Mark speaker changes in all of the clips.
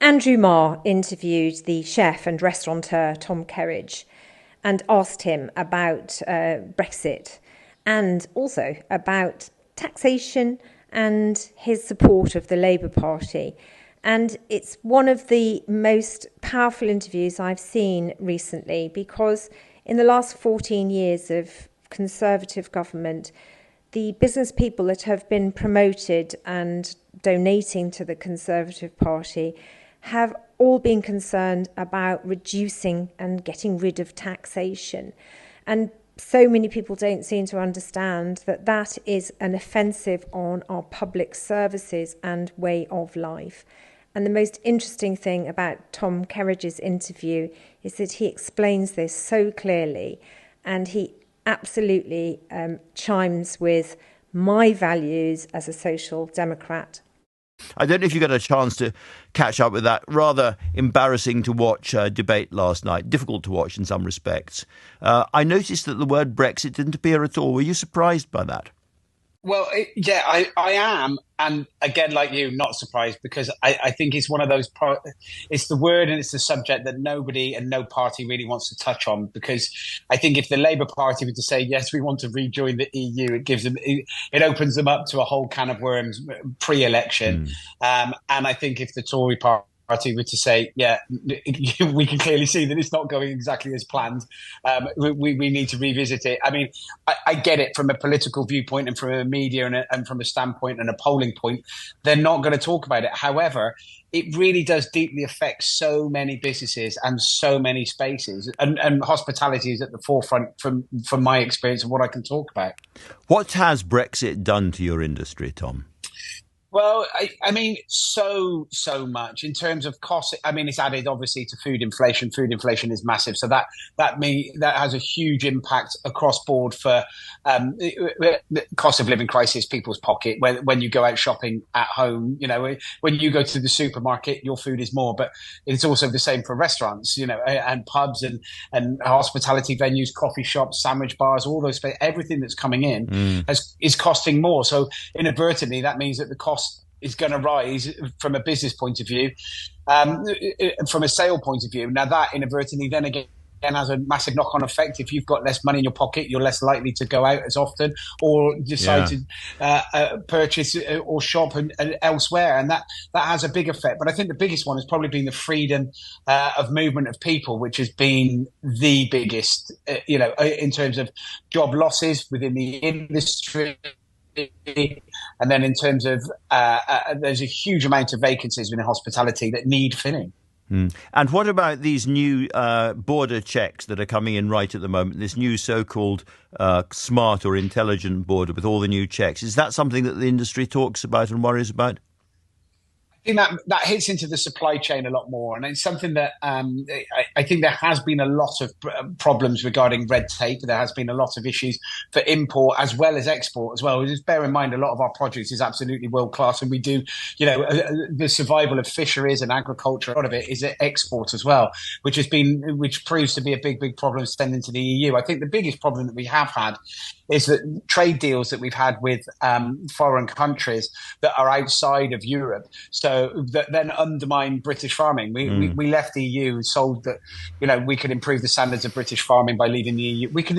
Speaker 1: Andrew Marr interviewed the chef and restaurateur Tom Kerridge and asked him about Brexit and also about taxation and his support of the Labour Party. And it's one of the most powerful interviews I've seen recently, because in the last 14 years of Conservative government, the business people that have been promoted and donating to the Conservative Party have all been concerned about reducing and getting rid of taxation. And so many people don't seem to understand that that is an offensive on our public services and way of life. And the most interesting thing about Tom Kerridge's interview is that he explains this so clearly, and he absolutely chimes with my values as a social democrat.
Speaker 2: I don't know if you got a chance to catch up with that rather embarrassing to watch debate last night, difficult to watch in some respects. I noticed that the word Brexit didn't appear at all. Were you surprised by that?
Speaker 3: Well, I am. And again, like you, not surprised, because I think it's one of those, it's the word and it's the subject that nobody and no party really wants to touch on. Because I think if the Labour Party were to say, yes, we want to rejoin the EU, it gives them, it opens them up to a whole can of worms pre-election. And I think if the Tory Party were to say, yeah, we can clearly see that it's not going exactly as planned, we need to revisit it. I mean, I get it from a political viewpoint and from a media and from a standpoint and a polling point. They're not going to talk about it. However, it really does deeply affect so many businesses and so many spaces. And hospitality is at the forefront from my experience of what I can talk about.
Speaker 2: What has Brexit done to your industry, Tom?
Speaker 3: Well, I mean, so much in terms of cost. I mean, it's added obviously to food inflation. Food inflation is massive, so that has a huge impact across board for cost of living crisis, people's pocket. When you go out shopping at home, you know, when you go to the supermarket, your food is more. But it's also the same for restaurants, you know, and pubs and hospitality venues, coffee shops, sandwich bars, all those. Everything that's coming in is costing more. So inadvertently, that means that the cost is going to rise from a business point of view, from a sale point of view. Now that inadvertently then again has a massive knock-on effect. If you've got less money in your pocket, you're less likely to go out as often or decide to purchase or shop and elsewhere. And that has a big effect. But I think the biggest one has probably been the freedom of movement of people, which has been the biggest, in terms of job losses within the industry. And then in terms of there's a huge amount of vacancies within hospitality that need filling.
Speaker 2: And what about these new border checks that are coming in right at the moment, this new so-called smart or intelligent border with all the new checks? Is that something that the industry talks about and worries about?
Speaker 3: I think that hits into the supply chain a lot more. And it's something that I think there has been a lot of problems regarding red tape. There has been a lot of issues for import as well as export as well. Just bear in mind, a lot of our produce is absolutely world class. And we do, the survival of fisheries and agriculture, a lot of it is export as well, which proves to be a big, big problem extending to the EU. I think the biggest problem that we have had is that trade deals that we've had with foreign countries that are outside of Europe, so that then undermine British farming. We left the EU, sold that we could improve the standards of British farming by leaving the EU. We can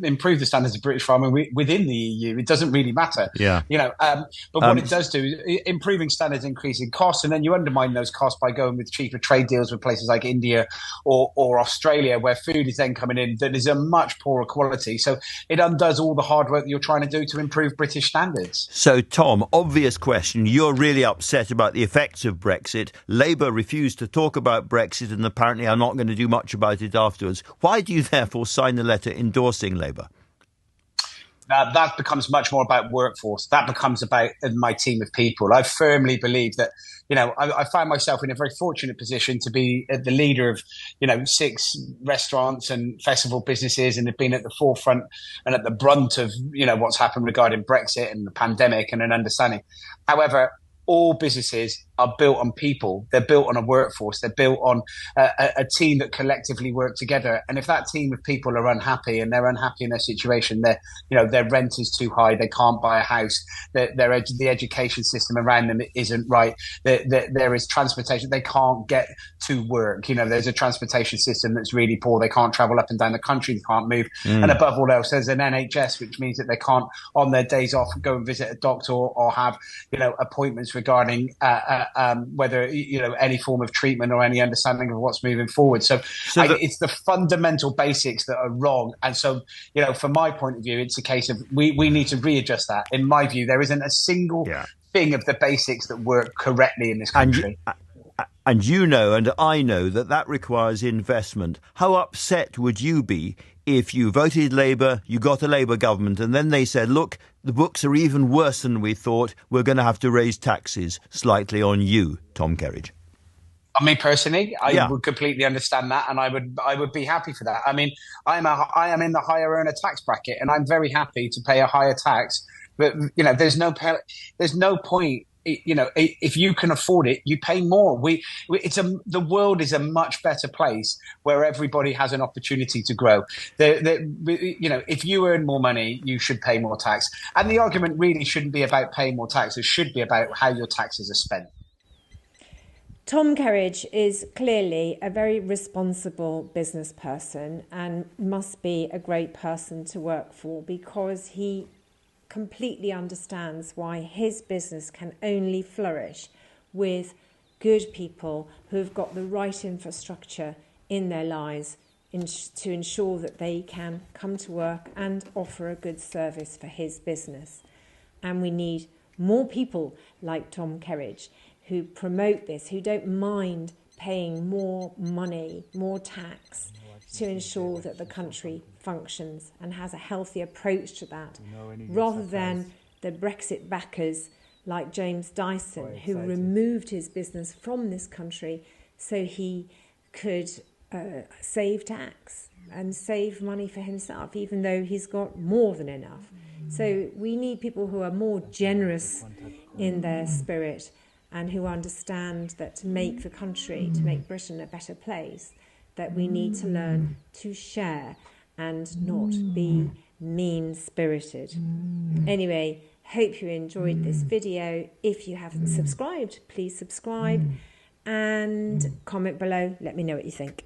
Speaker 3: improve the standards of British farming within the EU. It doesn't really matter. But what it does do is improving standards, increasing costs, and then you undermine those costs by going with cheaper trade deals with places like India or Australia, where food is then coming in that is a much poorer quality. So it undoes all the hard work that you're trying to do to improve British standards.
Speaker 2: So, Tom, obvious question. You're really upset about the effects of Brexit. Labour refused to talk about Brexit and apparently are not going to do much about it afterwards. Why do you therefore sign the letter endorsing Labour?
Speaker 3: That becomes much more about workforce. That becomes about my team of people. I firmly believe that, I find myself in a very fortunate position to be the leader of, 6 restaurants and festival businesses, and have been at the forefront and at the brunt of, what's happened regarding Brexit and the pandemic and an understanding. However, all businesses are built on people. They're built on a workforce. They're built on a team that collectively work together. And if that team of people are unhappy and they're unhappy in their situation, their rent is too high, they can't buy a house, the education system around them isn't right, there is transportation, they can't get to work. There's a transportation system that's really poor. They can't travel up and down the country. They can't move. And above all else, there's an NHS, which means that they can't, on their days off, go and visit a doctor or have, appointments regarding whether, any form of treatment or any understanding of what's moving forward. It's the fundamental basics that are wrong. And so, from my point of view, it's a case of we need to readjust that. In my view, there isn't a single thing of the basics that work correctly in this country.
Speaker 2: And and I know that requires investment. How upset would you be if you voted Labour, you got a Labour government, and then they said, look, the books are even worse than we thought, we're going to have to raise taxes slightly on you, Tom Kerridge?
Speaker 3: On me personally, I would completely understand that, and I would be happy for that. I mean, I am in the higher earner tax bracket, and I'm very happy to pay a higher tax. But there's no point. If you can afford it, you pay more. The world is a much better place where everybody has an opportunity to grow. If you earn more money, you should pay more tax. And the argument really shouldn't be about paying more tax. It should be about how your taxes are spent.
Speaker 1: Tom Kerridge is clearly a very responsible business person and must be a great person to work for, because he completely understands why his business can only flourish with good people who have got the right infrastructure in their lives to ensure that they can come to work and offer a good service for his business. And we need more people like Tom Kerridge who promote this, who don't mind paying more money, more tax, to ensure that the country functions and has a healthy approach to that, rather than the Brexit backers like James Dyson, who removed his business from this country so he could save tax and save money for himself, even though he's got more than enough. So we need people who are more generous in their spirit and who understand that to make the country, to make Britain a better place, that we need to learn to share and not be mean-spirited. Anyway, hope you enjoyed this video. If you haven't subscribed, please subscribe and comment below. Let me know what you think.